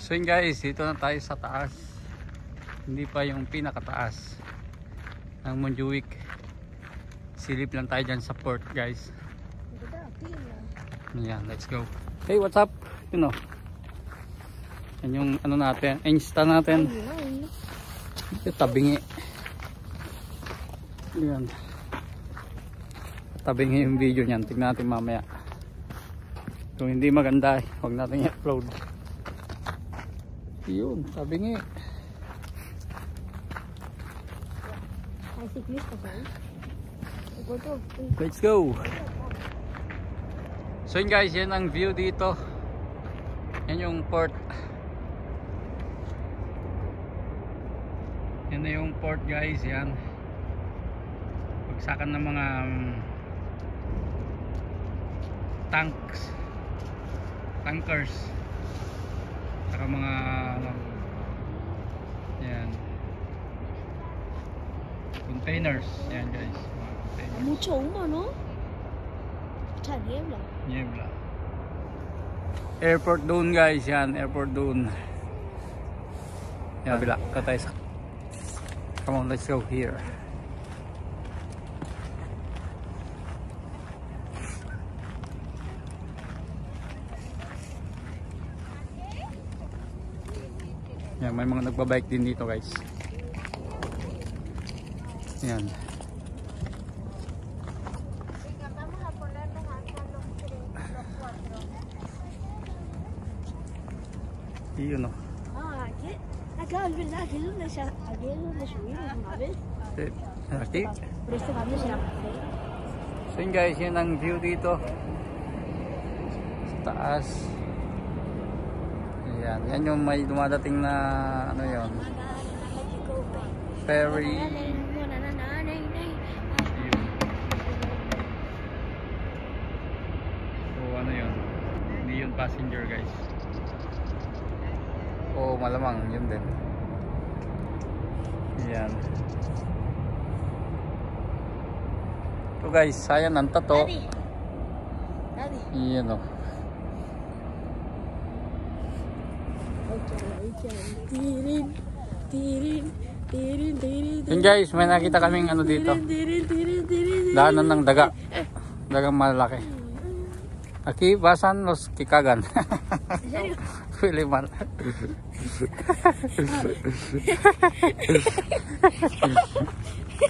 So yun guys, dito na tayo sa taas. Hindi pa yung pinakataas ng Montjuic. Silip lang tayo dyan sa port guys. Yan, let's go. Hey, what's up? You know, yan yung ano natin, Insta natin. Tabingi. Yan. Tabingi yung video niyan. Tignan natin mamaya. Kung hindi maganda, huwag natin i-upload. Yun, tabingi. Let's go. So yun guys, yan ang view dito. Yan yung port. Yan na yung port guys, yan. Pagsakan ng mga tankers. Saka mga yan. Containers, yan guys. Mucho humo, ¿no? Mucha niebla. Niebla. Airport doon guys, yan, airport doon. Yan, bila. Come on, let's go here. Yan, may mga nagbabike din dito guys. Yan. Yun o. Acá, ¿verdad? Aquí es donde subimos una vez. Aquí. Pero este cambio será más feo. So yun guys, yan ang view dito. Sa taas. Yan, yan yung may dumadating na ano yun. Ferry. So ano yun? Hindi yun passenger guys. O malamang yun din. Yan. So guys, sayang ang tato. Yan o. Yun guys, may nakita kaming ano dito. Daanan ng daga. Dagang malaki. Aquí pasan los kikagan. Pili mal.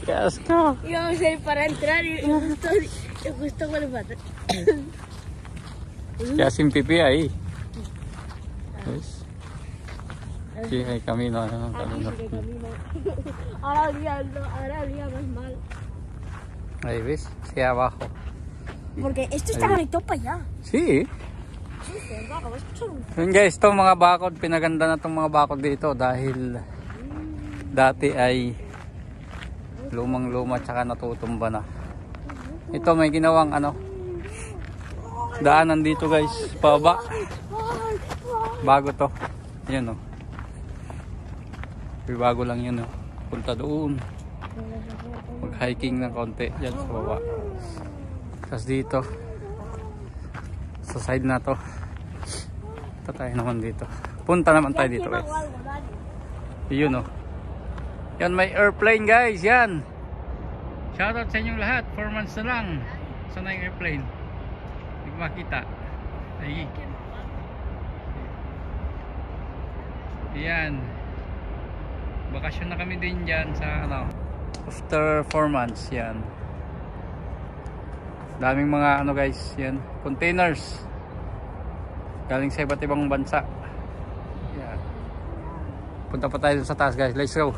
Yes, go. Íbamos a ir para entrar y justo con el pato. Ya sin pipí ahí. ¿Ves? Aquí hay camino. Camino. Ahora olía más mal. Ahí ves, hacia abajo. Porque esto está conectado para allá. Sí. Yun guys, itong mga bakod, pinaganda na itong mga bakod dito dahil dati ay lumang-luma tsaka natutumba na. Ito may ginawang ano, daanan dito guys, pababa. Bago to. Yan o. Bago lang yun o. Punta doon. Mag-hiking ng konti dyan sa baba. Tapos dito sa side na to, ito tayo naman dito. Punta naman tayo dito guys. Yun o. Yan, may airplane guys. Yan. Shoutout sa inyong lahat. 4 months na lang. Saan na yung airplane? Hindi ko makita. Ay. Yan. Bakasyon na kami din dyan sa ano, after 4 months. Yan. Daming mga ano guys, yan, containers galing sa iba't ibang bansa. Yan. Punta pa tayo sa taas guys, let's go.